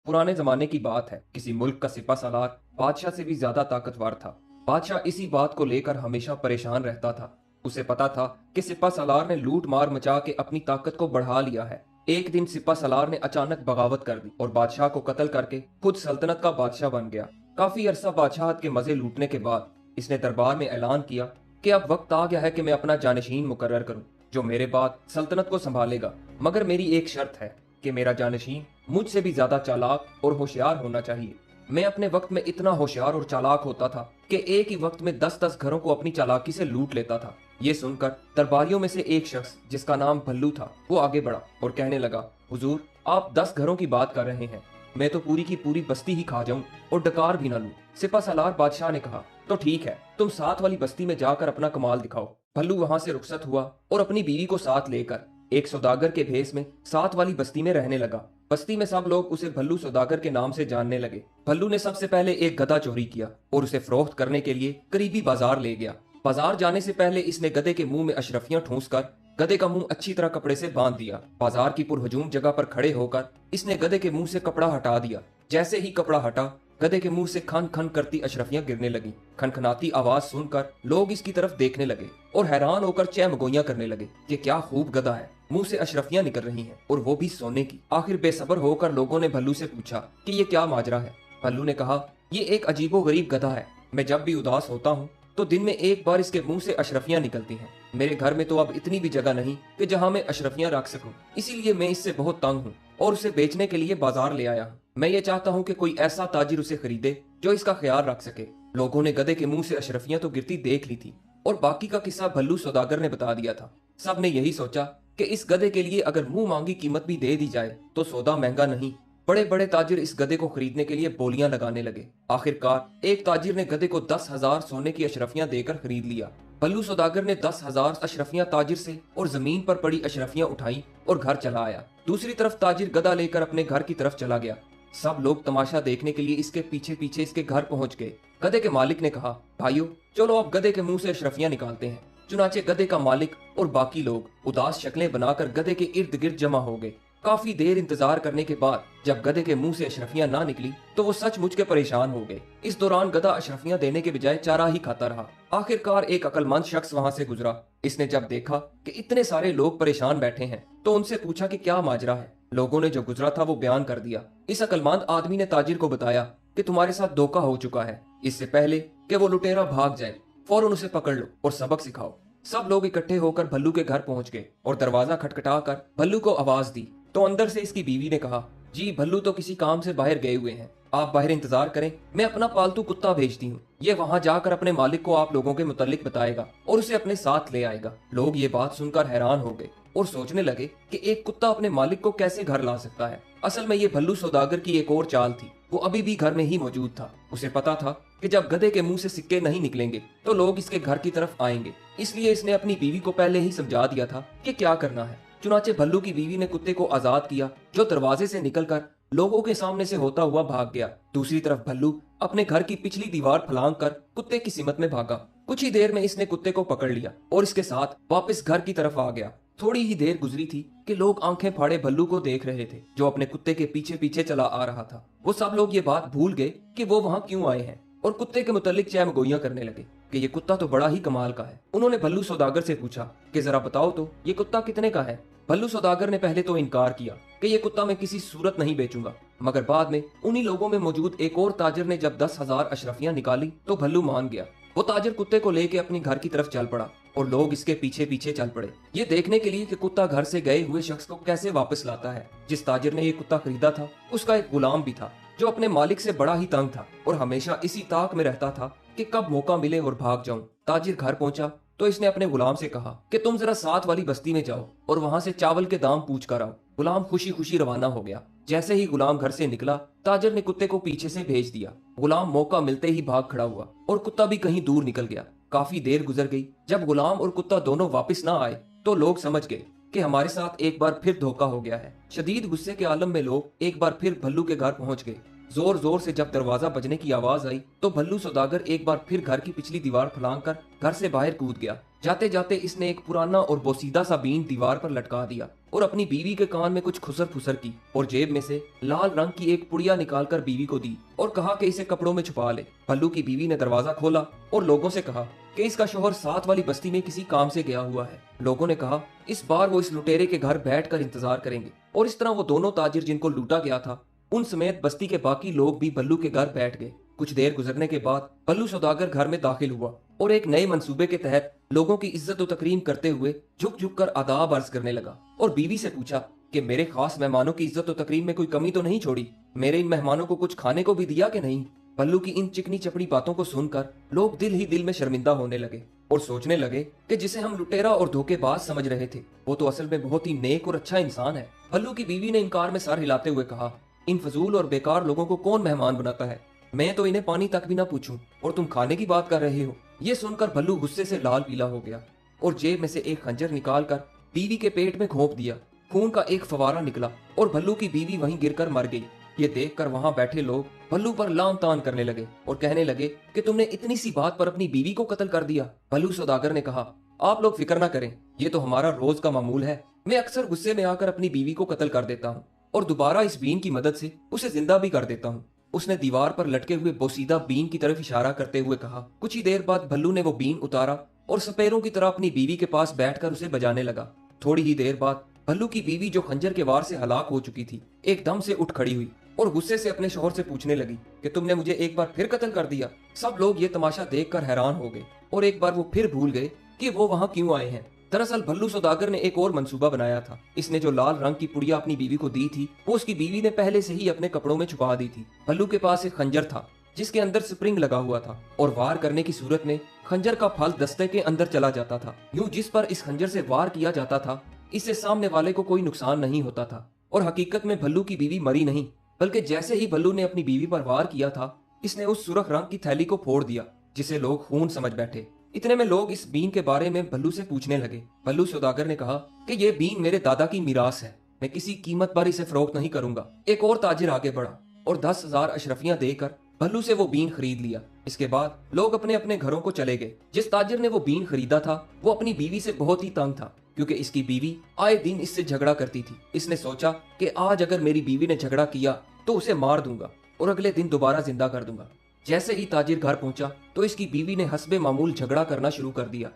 पुराने जमाने की बात है। किसी मुल्क का सिपा सालार बादशाह से भी ज्यादा ताकतवर था। बादशाह इसी बात को लेकर हमेशा परेशान रहता था। उसे पता था कि सिपा सालार ने लूट मार मचा के अपनी ताकत को बढ़ा लिया है। एक दिन सिपा सालार ने अचानक बगावत कर दी और बादशाह को कत्ल करके खुद सल्तनत का बादशाह बन गया। काफी अरसा बादशाहत के मजे लूटने के बाद इसने दरबार में ऐलान किया कि अब वक्त आ गया है कि मैं अपना जानशीन मुकर्रर करूं, जो मेरे बाद सल्तनत को संभालेगा। मगर मेरी एक शर्त है कि मेरा जानशीन मुझसे भी ज्यादा चालाक और होशियार होना चाहिए। मैं अपने वक्त में इतना होशियार और चालाक होता था कि एक ही वक्त में 10-10 घरों को अपनी चालाकी से लूट लेता था। ये सुनकर दरबारियों में से एक शख्स जिसका नाम भल्लू था, वो आगे बढ़ा और कहने लगा, हुजूर, आप 10 घरों की बात कर रहे हैं, मैं तो पूरी की पूरी बस्ती ही खा जाऊं और डकार भी ना लूं। सिपा सालार बादशाह ने कहा, तो ठीक है, तुम साथ वाली बस्ती में जाकर अपना कमाल दिखाओ। भल्लू वहां से रुखसत हुआ और अपनी बीवी को साथ लेकर एक सौदागर के भेष में साथ वाली बस्ती में रहने लगा। बस्ती में सब लोग उसे भल्लू सौदागर के नाम से जानने लगे। भल्लू ने सबसे पहले एक गधा चोरी किया और उसे फरोख्त करने के लिए करीबी बाजार ले गया। बाजार जाने से पहले इसने गधे के मुंह में अशरफियां ठूंस कर गधे का मुंह अच्छी तरह कपड़े से बांध दिया। बाजार की पुरहजूम जगह पर खड़े होकर इसने गधे के मुंह से कपड़ा हटा दिया। जैसे ही कपड़ा हटा, गधे के मुंह से खन खन करती अशरफियां गिरने लगी। खनखनाती आवाज सुनकर लोग इसकी तरफ देखने लगे और हैरान होकर चहमगोइयां करने लगे कि क्या खूब गधा है, मुंह से अशरफियां निकल रही हैं और वो भी सोने की। आखिर बेसब्र होकर लोगों ने भल्लू से पूछा कि ये क्या माजरा है। भल्लू ने कहा, ये एक अजीबो गरीब गधा है। मैं जब भी उदास होता हूँ तो दिन में एक बार इसके मुंह से अशरफियां निकलती हैं। मेरे घर में तो अब इतनी भी जगह नहीं कि जहां मैं अशरफियां रख सकूं, इसीलिए मैं इससे बहुत तंग हूं और उसे बेचने के लिए बाजार ले आया हूं। मैं ये चाहता हूं कि कोई ऐसा ताजिर उसे खरीदे जो इसका ख्याल रख सके। लोगों ने गधे के मुंह से अशरफियां तो गिरती देख ली थी और बाकी का किस्सा भल्लू सौदागर ने बता दिया था। सब ने यही सोचा कि इस गधे के लिए अगर मुंह मांगी कीमत भी दे दी जाए तो सौदा महंगा नहीं। बड़े बड़े ताजिर इस गधे को खरीदने के लिए बोलियां लगाने लगे। आखिरकार एक ताजिर ने गधे को 10,000 सोने की अशरफियां देकर खरीद लिया। भल्लू सौदागर ने 10,000 अशरफियां ताजिर से और जमीन पर पड़ी अशरफियां उठाई और घर चला आया। दूसरी तरफ ताजिर गधा लेकर अपने घर की तरफ चला गया। सब लोग तमाशा देखने के लिए इसके पीछे पीछे इसके घर पहुंच गए। गधे के मालिक ने कहा, भाइयों, चलो अब गधे के मुंह से अशरफियां निकालते हैं। चुनाचे गधे का मालिक और बाकी लोग उदास शक्लें बनाकर गधे के इर्द गिर्द जमा हो गए। काफी देर इंतजार करने के बाद जब गधे के मुंह से अशरफियां ना निकली तो वो सचमुच के परेशान हो गए। इस दौरान गधा अशरफियां देने के बजाय चारा ही खाता रहा। आखिरकार एक अक्लमंद शख्स वहां से गुजरा। इसने जब देखा कि इतने सारे लोग परेशान बैठे हैं तो उनसे पूछा कि क्या माजरा है। लोगों ने जो गुजरा था वो बयान कर दिया। इस अक्लमंद आदमी ने ताजिर को बताया कि तुम्हारे साथ धोखा हो चुका है। इससे पहले कि वो लुटेरा भाग जाए, फौरन उसे पकड़ लो और सबक सिखाओ। सब लोग इकट्ठे होकर भल्लू के घर पहुंच गए और दरवाजा खटखटा कर भल्लू को आवाज दी तो अंदर से इसकी बीवी ने कहा, जी, भल्लू तो किसी काम से बाहर गए हुए हैं, आप बाहर इंतजार करें, मैं अपना पालतू कुत्ता भेजती हूँ। ये वहाँ जाकर अपने मालिक को आप लोगों के मुतालिक बताएगा और उसे अपने साथ ले आएगा। लोग ये बात सुनकर हैरान हो गए और सोचने लगे कि एक कुत्ता अपने मालिक को कैसे घर ला सकता है। असल में ये भल्लू सौदागर की एक और चाल थी। वो अभी भी घर में ही मौजूद था। उसे पता था कि जब गधे के मुंह से सिक्के नहीं निकलेंगे तो लोग इसके घर की तरफ आएंगे, इसलिए इसने अपनी बीवी को पहले ही समझा दिया था कि क्या करना है। चुनाचे भल्लू की बीवी ने कुत्ते को आजाद किया, जो दरवाजे से निकलकर लोगों के सामने से होता हुआ भाग गया। दूसरी तरफ भल्लू अपने घर की पिछली दीवार फलांग कर कुत्ते की सिमत में भागा। कुछ ही देर में इसने कुत्ते को पकड़ लिया और इसके साथ वापस घर की तरफ आ गया। थोड़ी ही देर गुजरी थी कि लोग आंखें फाड़े भल्लू को देख रहे थे, जो अपने कुत्ते के पीछे पीछे चला आ रहा था। वो सब लोग ये बात भूल गए कि वो वहाँ क्यों आए हैं और कुत्ते के मुतालिक चहमगोइयां करने लगे कि ये कुत्ता तो बड़ा ही कमाल का है। उन्होंने भल्लू सौदागर से पूछा कि जरा बताओ तो ये कुत्ता कितने का है। भल्लू सौदागर ने पहले तो इनकार किया कि ये कुत्ता मैं किसी सूरत नहीं बेचूंगा, मगर बाद में उन्हीं लोगों में मौजूद एक और ताजिर ने जब 10,000 अशरफियां निकाली तो भल्लू मान गया। वो ताजिर कुत्ते को लेके अपने घर की तरफ चल पड़ा और लोग इसके पीछे पीछे चल पड़े, ये देखने के लिए कि कुत्ता घर से गए हुए शख्स को कैसे वापस लाता है। जिस ताजिर ने ये कुत्ता खरीदा था उसका एक गुलाम भी था, जो अपने मालिक से बड़ा ही तंग था और हमेशा इसी ताक में रहता था कि कब मौका मिले और भाग जाऊं। ताजिर घर पहुंचा तो इसने अपने गुलाम से कहा कि तुम जरा साथ वाली बस्ती में जाओ और वहां से चावल के दाम पूछ कर आओ। गुलाम खुशी खुशी रवाना हो गया। जैसे ही गुलाम घर से निकला, ताजिर ने कुत्ते को पीछे से भेज दिया। गुलाम मौका मिलते ही भाग खड़ा हुआ और कुत्ता भी कहीं दूर निकल गया। काफी देर गुजर गई। जब गुलाम और कुत्ता दोनों वापस ना आए तो लोग समझ गए कि हमारे साथ एक बार फिर धोखा हो गया है। शदीद गुस्से के आलम में लोग एक बार फिर भल्लू के घर पहुंच गए। जोर जोर से जब दरवाजा बजने की आवाज आई तो भल्लू सौदागर एक बार फिर घर की पिछली दीवार फलांग कर घर से बाहर कूद गया। जाते जाते इसने एक पुराना और बोसीदा सा बीन दीवार पर लटका दिया और अपनी बीवी के कान में कुछ खुसर फुसर की और जेब में से लाल रंग की एक पुड़िया निकालकर बीवी को दी और कहा कि इसे कपड़ों में छुपा ले। भल्लू की बीवी ने दरवाजा खोला और लोगों से कहा कि इसका शोहर साथ वाली बस्ती में किसी काम से गया हुआ है। लोगों ने कहा इस बार वो इस लुटेरे के घर बैठकर इंतजार करेंगे। और इस तरह वो दोनों ताजिर जिनको लूटा गया था उन समेत बस्ती के बाकी लोग भी भल्लू के घर बैठ गए। कुछ देर गुजरने के बाद भल्लू सौदागर घर में दाखिल हुआ और एक नए मंसूबे के तहत लोगों की इज्जत और तकरीम करते हुए झुक झुक कर आदाब अर्ज करने लगा और बीवी से पूछा कि मेरे खास मेहमानों की इज्जत और तकरीम में कोई कमी तो नहीं छोड़ी, मेरे इन मेहमानों को कुछ खाने को भी दिया कि नहीं। भल्लू की इन चिकनी चपड़ी बातों को सुनकर लोग दिल ही दिल में शर्मिंदा होने लगे और सोचने लगे कि जिसे हम लुटेरा और धोखेबाज समझ रहे थे वो तो असल में बहुत ही नेक और अच्छा इंसान है। भल्लू की बीवी ने इनकार में सर हिलाते हुए कहा इन फजूल और बेकार लोगों को कौन मेहमान बनाता है, मैं तो इन्हें पानी तक भी ना पूछूं और तुम खाने की बात कर रहे हो। ये सुनकर भल्लू गुस्से से लाल पीला हो गया और जेब में से एक खंजर निकालकर बीवी के पेट में घोंप दिया। खून का एक फवारा निकला और भल्लू की बीवी वहीं गिरकर मर गई। ये देखकर वहां बैठे लोग भल्लू पर लान तान करने लगे और कहने लगे कि तुमने इतनी सी बात पर अपनी बीवी को कत्ल कर दिया। भल्लू सौदागर ने कहा आप लोग फिक्र ना करें, ये तो हमारा रोज का मामूल है। मैं अक्सर गुस्से में आकर अपनी बीवी को कत्ल कर देता हूँ और दोबारा इस बीन की मदद से उसे जिंदा भी कर देता हूँ। उसने दीवार पर लटके हुए बोसीदा बीन की तरफ इशारा करते हुए कहा। कुछ ही देर बाद भल्लू ने वो बीन उतारा और सपेरों की तरह अपनी बीवी के पास बैठकर उसे बजाने लगा। थोड़ी ही देर बाद भल्लू की बीवी जो खंजर के वार से हलाक हो चुकी थी एकदम से उठ खड़ी हुई और गुस्से से अपने शोहर से पूछने लगी कि तुमने मुझे एक बार फिर कत्ल कर दिया। सब लोग ये तमाशा देखकर हैरान हो गए और एक बार वो फिर भूल गए कि वो वहाँ क्यों आए हैं। दरअसल भल्लू सौदागर ने एक और मंसूबा बनाया था। इसने जो लाल रंग की पुड़िया अपनी बीवी को दी थी वो उसकी बीवी ने पहले से ही अपने कपड़ों में छुपा दी थी। भल्लू के पास एक खंजर था जिसके अंदर स्प्रिंग लगा हुआ था और वार करने की सूरत में खंजर का फल दस्ते के अंदर चला जाता था। यूं जिस पर इस खंजर से वार किया जाता था इससे सामने वाले को कोई नुकसान नहीं होता था। और हकीकत में भल्लू की बीवी मरी नहीं, बल्कि जैसे ही भल्लू ने अपनी बीवी पर वार किया था इसने उस सुर्ख रंग की थैली को फोड़ दिया जिसे लोग खून समझ बैठे। इतने में लोग इस बीन के बारे में भल्लू से पूछने लगे। भल्लू सौदागर ने कहा कि ये बीन मेरे दादा की मिरास है, मैं किसी कीमत पर इसे फरोख्त नहीं करूंगा। एक और ताजिर आगे बढ़ा और 10,000 अशरफियां देकर भल्लू से वो बीन खरीद लिया। इसके बाद लोग अपने अपने घरों को चले गए। जिस ताजिर ने वो बीन खरीदा था वो अपनी बीवी से बहुत ही तंग था क्योंकि इसकी बीवी आए दिन इससे झगड़ा करती थी। इसने सोचा कि आज अगर मेरी बीवी ने झगड़ा किया तो उसे मार दूंगा और अगले दिन दोबारा जिंदा कर दूंगा। जैसे ही ताजिर घर पहुंचा तो इसकी बीवी ने हस्बे मामूल झगड़ा करना शुरू कर दिया।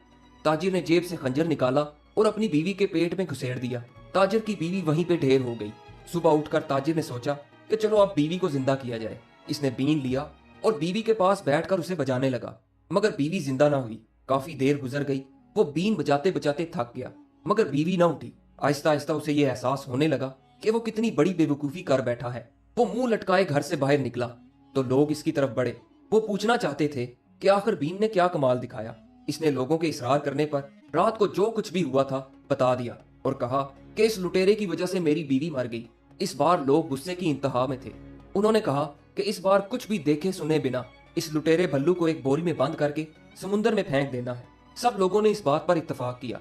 ताजिर ने जेब से खंजर निकाला और अपनी बीवी के पेट में घुसेड़ दिया। ताजिर की बीवी वहीं पे ढेर हो गई। सुबह उठकर ताजिर ने सोचा कि चलो अब बीवी को जिंदा किया जाए। इसने बीन लिया और बीवी के पास बैठकर उसे बजाने लगा, मगर बीवी जिंदा ना हुई। काफी देर गुजर गई, वो बीन बजाते बजाते थक गया मगर बीवी ना उठी। आहिस्ता आहिस्ता उसे ये एहसास होने लगा कि वो कितनी बड़ी बेवकूफी कर बैठा है। वो मुंह लटकाए घर से बाहर निकला तो लोग इसकी तरफ बढ़े। वो पूछना चाहते थे कि आखिर बीन ने क्या कमाल दिखाया। इसने लोगों के इसरार करने पर रात को जो कुछ भी हुआ था बता दिया और कहा कि इस लुटेरे की वजह से मेरी बीवी मर गई। इस बार लोग गुस्से की इंतहा में थे। उन्होंने कहा कि इस बार कुछ भी देखे सुने बिना इस लुटेरे भल्लू को एक बोरी में बंद करके समुद्र में फेंक देना है। सब लोगों ने इस बात पर इत्तेफाक किया।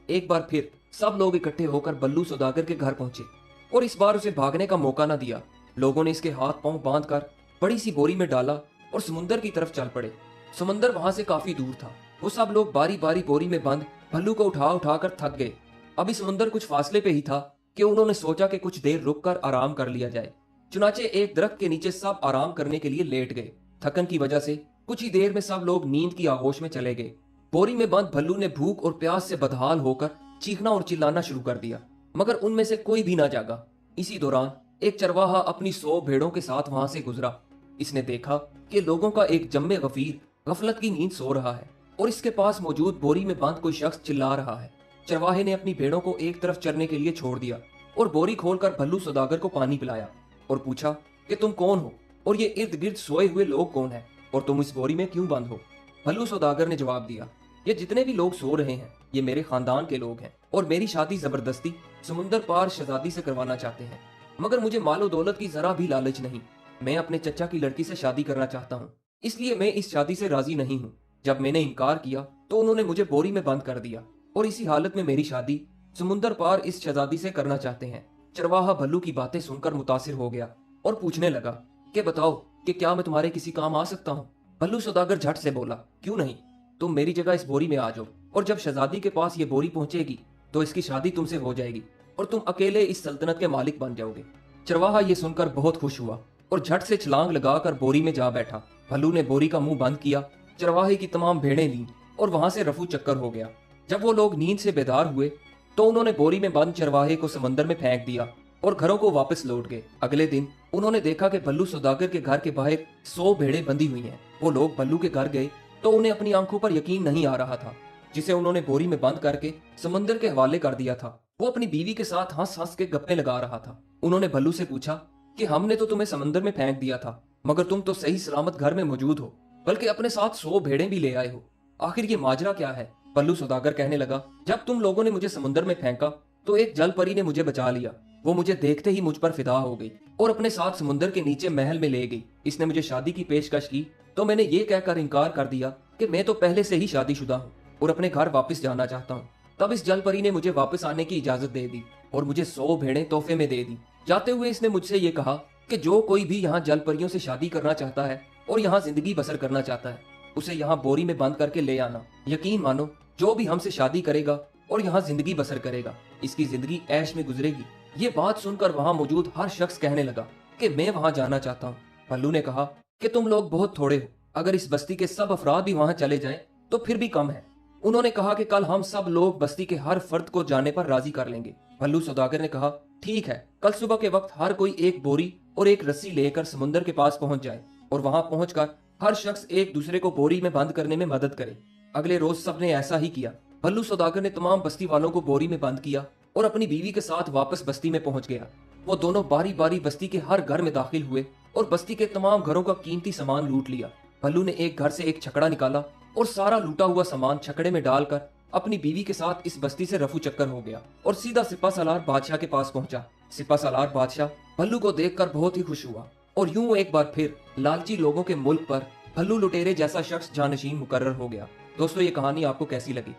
एक बार फिर सब लोग इकट्ठे होकर भल्लू सौदागर के घर पहुंचे और इस बार उसे भागने का मौका न दिया। लोगों ने इसके हाथ पांव बांधकर बड़ी सी बोरी में डाला और समुद्र की तरफ चल पड़े। समुद्र वहां से काफी दूर था। वो सब लोग बारी बारी बोरी में बंद भल्लू को उठा उठा कर थक गए। अभी समुद्र कुछ फासले पे ही था कि उन्होंने सोचा कि कुछ देर रुककर आराम कर लिया जाए। चुनाचे एक दरख्त के नीचे सब आराम करने के लिए लेट गए। थकन की वजह से कुछ ही देर में सब लोग नींद की आगोश में चले गए। बोरी में बंद भल्लू ने भूख और प्यास से बदहाल होकर चीखना और चिल्लाना शुरू कर दिया, मगर उनमें से कोई भी ना जागा। इसी दौरान एक चरवाहा अपनी 100 भेड़ों के साथ वहां से गुजरा। इसने देखा कि लोगों का एक जम्मे गफीर गफलत की नींद सो रहा है और इसके पास मौजूद बोरी में बंद कोई शख्स चिल्ला रहा है। चरवाहे ने अपनी भेड़ों को एक तरफ चरने के लिए छोड़ दिया और बोरी खोलकर भल्लू सौदागर को पानी पिलाया और पूछा कि तुम कौन हो और ये इर्द गिर्द सोए हुए लोग कौन है और तुम इस बोरी में क्यों बंद हो। भल्लू सौदागर ने जवाब दिया, ये जितने भी लोग सो रहे हैं ये मेरे खानदान के लोग हैं और मेरी शादी जबरदस्ती समुंदर पार शहजादी से करवाना चाहते हैं, मगर मुझे मालो दौलत की जरा भी लालच नहीं। मैं अपने चचा की लड़की से शादी करना चाहता हूँ, इसलिए मैं इस शादी से राजी नहीं हूँ। जब मैंने इनकार किया तो उन्होंने मुझे बोरी में बंद कर दिया और इसी हालत में मेरी शादी समुंदर पार इस शहजादी से करना चाहते हैं। चरवाहा भल्लू की बातें सुनकर मुतासिर हो गया और पूछने लगा कि बताओ कि क्या मैं तुम्हारे किसी काम आ सकता हूँ। भल्लू सौदागर झट से बोला, क्यों नहीं, तुम मेरी जगह इस बोरी में आ जाओ और जब शहजादी के पास ये बोरी पहुंचेगी तो इसकी शादी तुमसे हो जाएगी और तुम अकेले इस सल्तनत के मालिक बन जाओगे। चरवाहा ये सुनकर बहुत खुश हुआ और झट से छलांग लगाकर बोरी में जा बैठा। भल्लू ने बोरी का मुंह बंद किया, चरवाहे की तमाम भेड़ें लीं और वहां से रफू चक्कर हो गया। जब वो लोग नींद से बेदार हुए तो उन्होंने बोरी में बंद चरवाहे को समंदर में फेंक दिया और घरों को वापस लौट गए। अगले दिन उन्होंने देखा कि भल्लू सौदागर के घर के बाहर 100 भेड़ें बंधी हुई हैं। वो लोग भल्लू के घर गए तो उन्हें अपनी आंखों पर यकीन नहीं आ रहा था, जिसे उन्होंने बोरी में बंद करके समंदर के हवाले कर दिया था। वो अपनी बीवी के साथ हंस हंस के गप्पे लगा रहा था। उन्होंने भल्लू से पूछा कि हमने तो तुम्हें समंदर में फेंक दिया था, मगर तुम तो सही सलामत घर में मौजूद हो, बल्कि अपने साथ 100 भेड़ें भी ले आए हो। आखिर ये माजरा क्या है? भल्लू सौदागर कहने लगा, जब तुम लोगों ने मुझे समुद्र में फेंका तो एक जल परी ने मुझे बचा लिया। वो मुझे देखते ही मुझ पर फिदा हो गई और अपने साथ समुद्र के नीचे महल में ले गई। इसने मुझे शादी की पेशकश की तो मैंने ये कहकर इनकार कर दिया कि मैं तो पहले से ही शादीशुदा हूँ और अपने घर वापस जाना चाहता हूँ। तब इस जल परी ने मुझे वापस आने की इजाजत दे दी और मुझे 100 भेड़ें तोहफे में दे दी। जाते हुए इसने मुझसे ये कहा कि जो कोई भी यहाँ जल परियों से शादी करना चाहता है और यहाँ जिंदगी बसर करना चाहता है, उसे यहाँ बोरी में बंद करके ले आना। यकीन मानो, जो भी हमसे शादी करेगा और यहाँ जिंदगी बसर करेगा, इसकी जिंदगी ऐश में गुजरेगी। ये बात सुनकर वहाँ मौजूद हर शख्स कहने लगा कि मैं वहाँ जाना चाहता हूँ। भल्लू ने कहा कि तुम लोग बहुत थोड़े हो, अगर इस बस्ती के सब अफराद भी वहाँ चले जाएं तो फिर भी कम है। उन्होंने कहा कि कल हम सब लोग बस्ती के हर फर्द को जाने पर राजी कर लेंगे। भल्लू सौदागर ने कहा, ठीक है, कल सुबह के वक्त हर कोई एक बोरी और एक रस्सी लेकर समुद्र के पास पहुंच जाए और वहां पहुंचकर हर शख्स एक दूसरे को बोरी में बंद करने में मदद करे। अगले रोज सबने ऐसा ही किया। भल्लू सौदागर ने तमाम बस्ती वालों को बोरी में बंद किया और अपनी बीवी के साथ वापस बस्ती में पहुंच गया। वो दोनों बारी बारी बस्ती के हर घर में दाखिल हुए और बस्ती के तमाम घरों का कीमती सामान लूट लिया। भल्लू ने एक घर से एक छकड़ा निकाला और सारा लूटा हुआ सामान छकड़े में डालकर अपनी बीवी के साथ इस बस्ती से रफू चक्कर हो गया और सीधा सिपा सलार बादशाह के पास पहुंचा। सिपा सलार बादशाह भल्लू को देखकर बहुत ही खुश हुआ और यूं एक बार फिर लालची लोगों के मुल्क पर भल्लू लुटेरे जैसा शख्स जानशीन मुकर्रर हो गया। दोस्तों, ये कहानी आपको कैसी लगी?